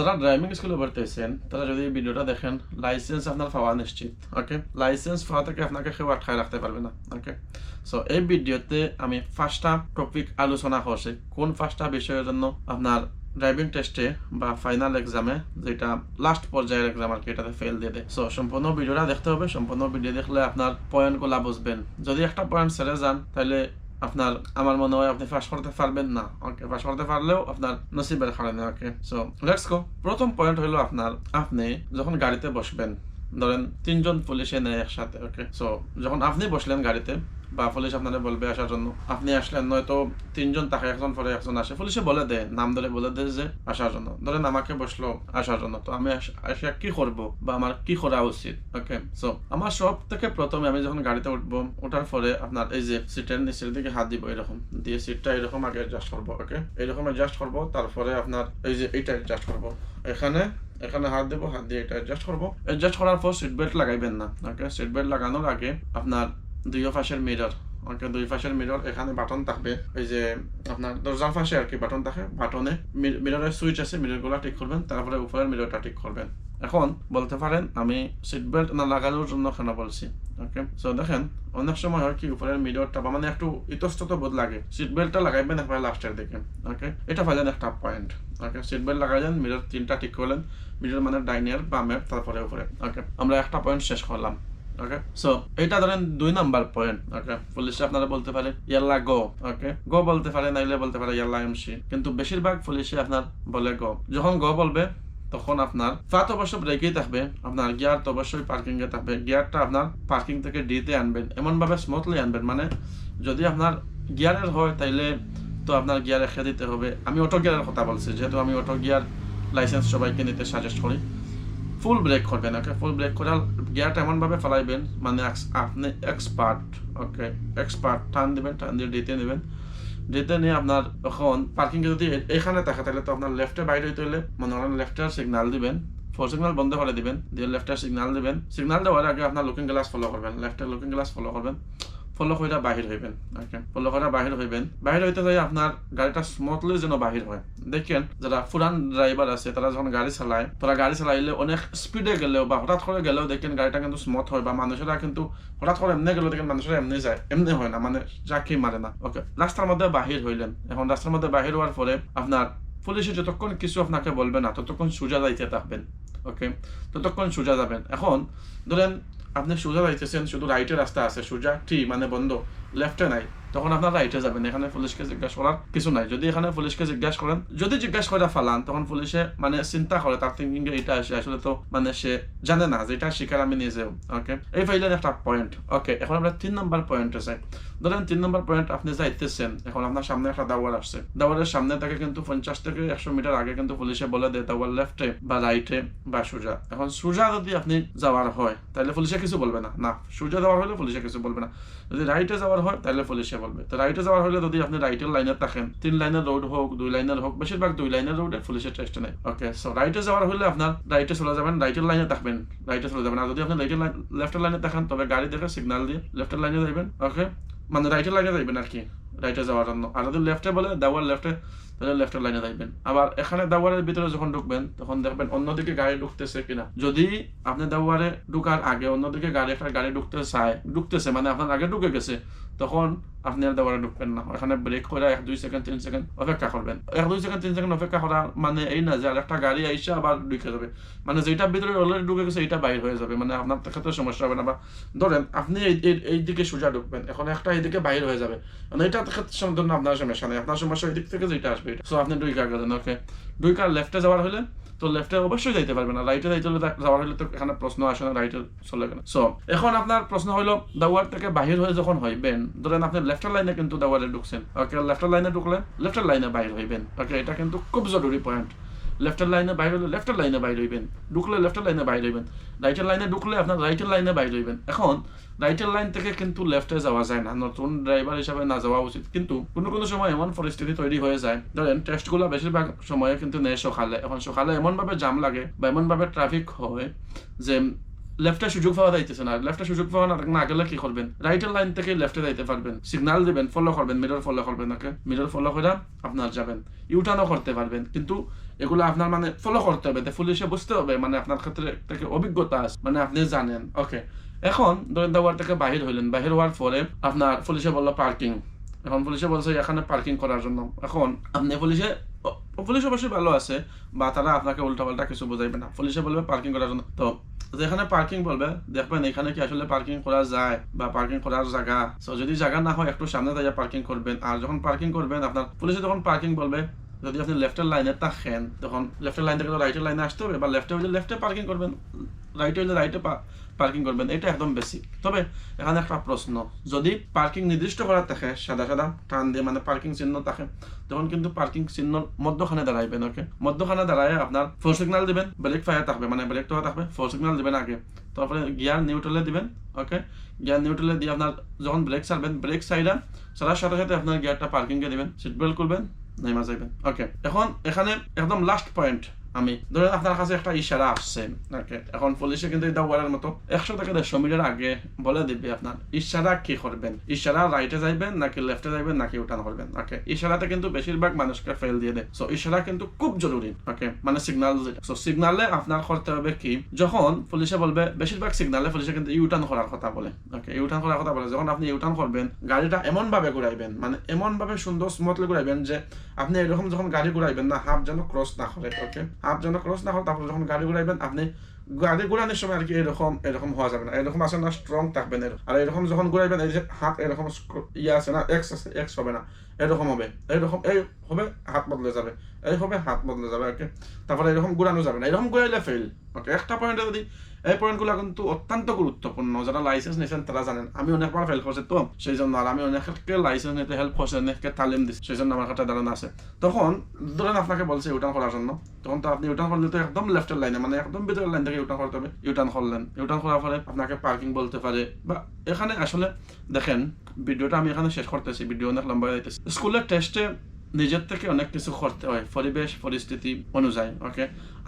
যারা ড্রাইভিং স্কুলে ভর্তি হয়েছেন তারা যদি ভিডিওটা দেখেন, লাইসেন্স আপনার পাওয়া নিশ্চিত। ওকে, লাইসেন্স পাওয়া থেকে আপনাকে কেউ আটকায় রাখতে পারবে না। ওকে, সো এই ভিডিওতে আমি 5টা টপিক আলোচনা করছি কোন 5টা বিষয়ের জন্য আপনার ড্রাইভিং টেস্টে বা ফাইনাল এক্সামে, যেটা লাস্ট পর্যায়ের এক্সাম আর কি, এটাতে ফেল দিয়ে দেয়। সো সম্পূর্ণ ভিডিওটা দেখতে হবে। সম্পূর্ণ ভিডিও দেখলে আপনার পয়েন্টগুলো বুঝবেন। যদি একটা পয়েন্ট ছেড়ে যান তাহলে আপনার, আমার মনে হয় আপনি পাস করতে পারবেন না। ওকে, পাস করতে পারলেও আপনার নসিবের কারণে। ওকে, সো লেটস গো। প্রথম পয়েন্ট হলো আপনার, আপনি যখন গাড়িতে বসবেন, ধরেন 3জন পুলিশে নেয় একসাথে। ওকে, সো যখন আপনি বসলেন গাড়িতে বা পুলিশ আপনারা বলবে আসার জন্য, আপনি আসলেন, নয়তো 3জন থাকে, একজন পরে একজন আসে, পুলিশে বলে দেয়, নাম ধরে বলে দেয় যে আসার জন্য। ধরেন আমাকে বসলো আসার জন্য, তো আমি আসে কি করব বা আমার কি করা উচিত। ওকে, সো আমার সব থেকে প্রথমে আমি যখন গাড়িতে উঠবো, ওঠার পরে আপনার এই যে সিটের নিচের দিকে হাত দিব, এরকম দিয়ে সিটটা এরকম আগে অ্যাডজাস্ট করবো। ওকে, এরকম অ্যাডজাস্ট করবো। তারপরে আপনার এই যে এইটা অ্যাডজাস্ট করবো, এখানে হাত দেবো, হাত দিয়ে এটা অ্যাডজাস্ট করবো। অ্যাডজাস্ট করার পর সিট বেল্ট লাগাইবেন না। ওকে, সিট বেল্ট লাগানোর আগে আপনার দুই পাশের মিরর, ওকে, দুই পাশের মিরর, এখানে বাটন থাকবে, এই যে আপনার দরজার পাশে আর কি বাটন থাকে, বাটনে মিররের সুইচ আছে, মিররগুলো ঠিক করবেন, তারপরে উপরের মিররটা ঠিক করবেন। এখন বলতে পারেন আমি সিট বেল্ট না লাগানোর জন্য কেন বলছি। ওকে, সো দেখেন অনেক সময় হয় কি, উপরের মিররটা বা মানে একটু ইতস্তত বোধ লাগে, সিট বেল্টটা লাগাইবেন একবার লাস্টের দিকে। ওকে, এটা পাইলেন একটা পয়েন্ট। ওকে, সিট বেল্ট লাগাইলেন, মিরর 3টা ঠিক করলেন, মিরর মানে ডাইনের বামের, তারপরে উপরে। ওকে, আমরা একটা পয়েন্ট শেষ করলাম। ওকে, সো এটা ধরেন 2 নাম্বার পয়েন্ট। ওকে, পুলিশে আপনারা বলতে পারে ইয়াল্লা গো। ওকে, গো বলতে পারে, নাইলে বলতে পারে ইয়াল্লা এমসি, কিন্তু বেশিরভাগ পুলিশে আপনার বলে গো। যখন গো বলবে তখন আপনার ফাত অবশ্য ব্রেকেই থাকবে, আপনার গিয়ার তো অবশ্যই পার্কিং এ থাকবে। গিয়ারটা আপনার পার্কিং থেকে ডিতে আনবেন, এমন ভাবে স্মুথলি আনবেন, মানে যদি আপনার গিয়ারের হয় তাইলে তো আপনার গিয়ার রেখে দিতে হবে। আমি অটো গিয়ারের কথা বলছি, যেহেতু আমি অটো গিয়ার লাইসেন্স সবাইকে নিতে সাজেস্ট করি। ফুল ব্রেক করবেন। ওকে, ফুল ব্রেক করে গিয়ারটা এমনভাবে ফেলাইবেন, মানে আপনি এক্সপার্ট। ওকে, এক্সপার্ট টান দিবেন, টান দিয়ে ডিতে নেবেন, ডিতে নিয়ে আপনার এখন পার্কিং যদি এখানে থাকে তাহলে তো আপনার লেফটে বাইরে হইতে হলে মনে করেন লেফটের সিগন্যাল দিবেন, ফোর সিগন্যাল বন্ধ করে দিবেন, দিয়ে লেফটের সিগন্যাল দিবেন। সিগন্যাল দেওয়ার আগে আপনার লুকিং গ্লাস ফলো করবেন, লেফটের লুকিং গ্লাস ফলো করবেন, ফলো করে বাহির হইবেন। ওকে, ফলো করে বাহির হইবেন। বাহির হইতে যাই আপনার গাড়িটা স্মুথলি যেন বাহির হয়। দেখেন যারা পুরান ড্রাইভার আছে তারা যখন গাড়ি চালায়, তারা গাড়ি চালাইলে অনেক স্পিডে গেলেও বা হঠাৎ করে গেলেও দেখেন গাড়িটা কিন্তু স্মুথ হয়, বা মানুষেরা কিন্তু হঠাৎ করে এমনি গেলেও দেখেন মানুষেরা এমনি যায়, এমনি হয় না, মানে চাকরি মারে না। ওকে, রাস্তার মধ্যে বাহির হইলেন, এখন রাস্তার মধ্যে বাহির হওয়ার পরে আপনার পুলিশে যতক্ষণ কিছু আপনাকে বলবে না ততক্ষণ সোজা যাইতে থাকবেন। ওকে, ততক্ষণ সোজা যাবেন। এখন ধরেন আপনি সোজা যাইতেছেন, শুধু রাইটে রাস্তা আছে, সোজা টি মানে বন্ধ, লেফটে নাই, তখন আপনার রাইটে যাবেন। এখানে পুলিশকে জিজ্ঞাসা করার কিছু নাই। যদি এখানে পুলিশকে জিজ্ঞাসা করেন, যদি জিজ্ঞাসা করে ফালান, তখন পুলিশে মানে চিন্তা করে, তার থিঙ্কিং এটা আসে, আসলে তো মানে সে জানে না যে এটা শিকার আমি নিজেও। ওকে, এই ফাইলের একটা পয়েন্ট। ওকে, এখন আমরা 3 নাম্বার পয়েন্টে যাই। ধরেন 3 নাম্বার পয়েন্ট আপনি যাইতেছেন, এখন আপনার সামনে একটা দাওয়ার আসছে, দাওয়ারের সামনে থেকে কিন্তু 50 থেকে 100 মিটার আগে কিন্তু পুলিশে বলে দেয় দাওয়ার লেফটে বা রাইটে বা সোজা। এখন সোজা যদি আপনি যাওয়ার হয় তাহলে পুলিশে কিছু বলবে না, না সোজা যাওয়ার হলে পুলিশে কিছু বলবে না। যদি রাইটে যাওয়ার হয় তাহলে পুলিশে বলবে। তো রাইটে যাওয়ার হলে যদি আপনি রাইটের লাইনে থাকেন, 3 লাইনের রোড হোক 2 লাইনের হোক, বেশিরভাগ 2 লাইনের রোডে পুলিশের টেস্ট নেই। ওকে, সো রাইটে যাওয়ার হলে আপনার রাইটে চলে যাবেন, রাইটের লাইনে থাকবেন, রাইটে চলে যাবেন। আর যদি আপনি লেফটের লাইনে থাকেন, তবে গাড়ি দেখে সিগন্যাল দিয়ে লেফটের লাইনে যাবেন। ওকে, মানে রাইটের লাইনে যাইবেন আর কি, রাইটে যাওয়ার জন্য। আর যদি লেফটে বলে দাওয়ার লেফটে, তাহলে লেফটের লাইনে যাইবেন। আবার এখানে দাওয়ারের ভিতরে যখন ঢুকবেন তখন দেখবেন অন্যদিকে গাড়ি ঢুকতেছে কিনা। যদি আপনি দাওয়ারে ঢুকার আগে অন্যদিকে একটা গাড়ি ঢুকতেছে মানে আপনার আগে ঢুকে গেছে, তখন আপনি আর দাওয়ারে ঢুকবেন না। এখানে ব্রেক করে 1-2 সেকেন্ড 3 সেকেন্ড অপেক্ষা করবেন। 1-2 সেকেন্ড 3 সেকেন্ড অপেক্ষা করা মানে এই না যে আর একটা গাড়ি আইসা আবার ঢুকে যাবে, মানে যেটার ভিতরে অলরেডি ঢুকে গেছে এটা বাইর হয়ে যাবে, মানে আপনার ক্ষেত্রে সমস্যা হবে না। বা ধরেন আপনি এই দিকে সোজা ঢুকবেন, এখন একটা এইদিকে বাইর হয়ে যাবে, মানে এটা ক্ষেত্রে জন্য আপনার সমস্যা নেই, আপনার সমস্যা ওই দিক থেকে যেটা আসবে। সো আপনি দুইকার গেলেন। ওকে, দুইকার লেফটে যাওয়ার হলে তো লেফটে অবশ্যই যাইতে পারবেন, না রাইটে যাওয়ার হলে তো এখানে প্রশ্ন আসে না, রাইটে চলে গেল। সো এখন আপনার প্রশ্ন হলো দাওয়ার থেকে বাহির হয়ে যখন হইবেন, ধরেন আপনি লেফটের লাইনে কিন্তু দাওয়ারে ঢুকছেন। ওকে, লেফটের লাইনে ঢুকলে লেফটের লাইনে বাইর হইবেন। ওকে, এটা কিন্তু খুব জরুরি পয়েন্ট। লেফটের লাইনে বাইর হলে লেফটের লাইনে বাইর হইবেন, ঢুকলে লেফটের লাইনে বাইর হইবেন, রাইটের লাইনে ঢুকলে আপনার রাইটের লাইনে বাইর হইবেন। এখন রাইটের লাইন থেকে কিন্তু লেফটে যাওয়া যায় না, নতুন ড্রাইভার হিসাবে না যাওয়া উচিত। কিন্তু কোনো সময় এমন পরিস্থিতি তৈরি হয়ে যায়, ধরেন টেস্টগুলো বেশিরভাগ সময়ে কিন্তু নেয় সকালে। এখন সকালে এমনভাবে জাম লাগে বা এমনভাবে ট্রাফিক হয় যে লেফটে সুযোগ পাওয়া যাইতেছে না, লেফটে সুযোগ পাওয়া না গেলে কি করবেন, রাইটের লাইন থেকে লেফটে যাইতে পারবেন, সিগন্যাল দিবেন, ফলো করবেন, মিরর ফলো করবেন, ওকে মিরর ফলো করে আপনার যাবেন, ইউটার্নও করতে পারবেন। কিন্তু এগুলো আপনার মানে ফলো করতে হবে, পুলিশে বুঝতে হবে মানে আপনার ক্ষেত্রে থেকে অভিজ্ঞতা আছে, মানে আপনি জানেন। ওকে, এখন ধরেন দাওয়ার থেকে বাহির হইলেন, বাহির হওয়ার পরে আপনার পুলিশে বললো পার্কিং, এখন পুলিশে বলছে এখানে পার্কিং করার জন্য। এখন আপনি পুলিশ অবশ্যই ভালো আছে বা তারা আপনাকে উল্টাপাল্টা কিছু বোঝাইবে না, পুলিশে বলবে পার্কিং করার জন্য। তো যেখানে পার্কিং বলবে দেখবেন এখানে কি আসলে পার্কিং করা যায় বা পার্কিং করার জায়গা, সো যদি জায়গা না হয় একটু সামনে দাঁড়িয়ে পার্কিং করবেন। আর যখন পার্কিং করবেন আপনার পুলিশে যখন পার্কিং বলবে, যদি আপনি লেফটের লাইনে থাকেন তখন লেফটের লাইন থেকে রাইটের লাইনে আসতে হবে, বা লেফটে হইলে লেফটে পার্কিং করবেন, রাইটে হইলে রাইটে পার্কিং করবেন, এটা একদম বেসিক। তবে এখানে একটা প্রশ্ন, যদি পার্কিং নির্দিষ্ট করা থাকে সাদা সাদা টান দিয়ে মানে পার্কিং চিহ্ন থাকে, তখন কিন্তু পার্কিং চিহ্ন মধ্যখানে দাঁড়াইবেন। ওকে, মধ্যখানে দাঁড়ায় আপনার ফোর সিগন্যাল দিবেন, ব্রেক ফায়ার থাকবে মানে ব্রেক তো থাকবে, ফোর সিগন্যাল দিবেন আগে, তারপরে গিয়ার নিউট্রালে দিবেন। ওকে, গিয়ার নিউট্রালে দিয়ে আপনার যখন ব্রেক ছাড়বেন, ব্রেক সাইডা ছাড়ার সাথে সাথে আপনার গিয়ারটা পার্কিংয়ে দিবেন, সিট বেল্ট করবেন, নেমা যাইবেন। ওকে, এখন এখানে একদম লাস্ট পয়েন্ট, আমি ধরেন আপনার কাছে একটা ইশারা আসছে। ওকে, এখন পুলিশে কিন্তু এটা ওয়ারের মতো 100 থেকে 150 মিটার আগে বলে দিবে আপনার ইশারা কি করবেন, ইশারা রাইটে যাইবেন নাকি লেফটে যাইবেন নাকি উঠান করবেন। ওকে, ইশারাতে কিন্তু বেশিরভাগ মানুষকে ফেল দিয়ে দেয়, সো ইশারা কিন্তু খুব জরুরি। ওকে, মানে সিগন্যাল, সো সিগন্যালে আপনার করতে হবে কি, যখন পুলিশে বলবে, বেশিরভাগ সিগন্যালে পুলিশে কিন্তু ইউটার্ন করার কথা বলে। ওকে, ইউটার্ন করার কথা বলে, যখন আপনি ইউটার্ন করবেন গাড়িটা এমন ভাবে ঘুরাইবেন, মানে এমন ভাবে সুন্দর স্মুথলি ঘুরাইবেন যে আপনি এরকম যখন গাড়ি ঘুরাইবেন না, হাফ যেন ক্রস না করে। ওকে, হাফ যেন ক্রস না হয়, তারপর যখন গাড়ি ঘুরাইবেন আপনি গাড়ি ঘুরানোর সময় আর কি এরকম হওয়া যাবে না, এরকম আছে না স্ট্রং থাকবেন, আর এরকম যখন ঘুরাইবেন এই যে হাত এরকম ইয়ে আছে না, এক্স আছে, এক্স হবে না, এরকম হবে, এরকম এই হবে, হাত বদলে যাবে, এই হবে, হাত বদলে যাবে। ওকে, তারপরে এরকম ঘুরানো যাবে না, এরকম ঘুরাইলে ফেল। ওকে, একটা পয়েন্টে যদি, এই পয়েন্টগুলো কিন্তু অত্যন্ত গুরুত্বপূর্ণ, যারা লাইসেন্স নিয়েছেন তারা জানেন। আমি অনেকবার ফেল করছি তো সেই জন্য, আর আমি অনেককে লাইসেন্স নিতে হেল্প করছি, অনেককে তালিম দিচ্ছি, সেই জন্য আমার কাছে ধারণা আছে। তখন ধরেন আপনাকে বলছে ইউটার্ন করার জন্য, তখন তো আপনি ইউটার্ন করলে তো একদম লেফটের লাইনে মানে একদম ভিতরের লাইন থেকে ইউটার্ন করতে হবে। ইউটার্ন করলেন, ইউটার্ন করার পরে আপনাকে পার্কিং বলতে পারে, বা এখানে আসলে দেখেন ভিডিওটা আমি এখানে শেষ করতেছি, ভিডিও অনেক লম্বা হয়ে যাইতেছে। স্কুলের টেস্টে নিজের থেকে অনেক কিছু করতে হয় পরিবেশ পরিস্থিতি অনুযায়ী। ওকে,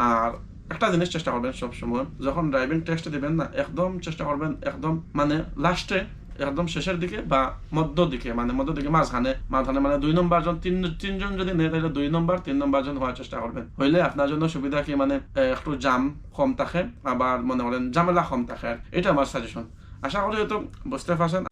আর একটা জিনিস চেষ্টা করবেন সবসময়, যখন ড্রাইভিং টেস্ট দিবেন না, একদম চেষ্টা করবেন একদম মানে লাস্টে, একদম শেষের দিকে বা মধ্য দিকে মাঝখানে মানে 2 নম্বর জন, তিনজন যদি নেই তাহলে 2 নম্বর 3 নম্বর জন হওয়ার চেষ্টা করবেন, হইলে আপনার জন্য সুবিধা কি মানে একটু জাম কম থাকে, আবার মনে করেন ঝামেলা কম থাকে। এটা আমার সাজেশন, আশা করি হয়তো বুঝতে পারছেন।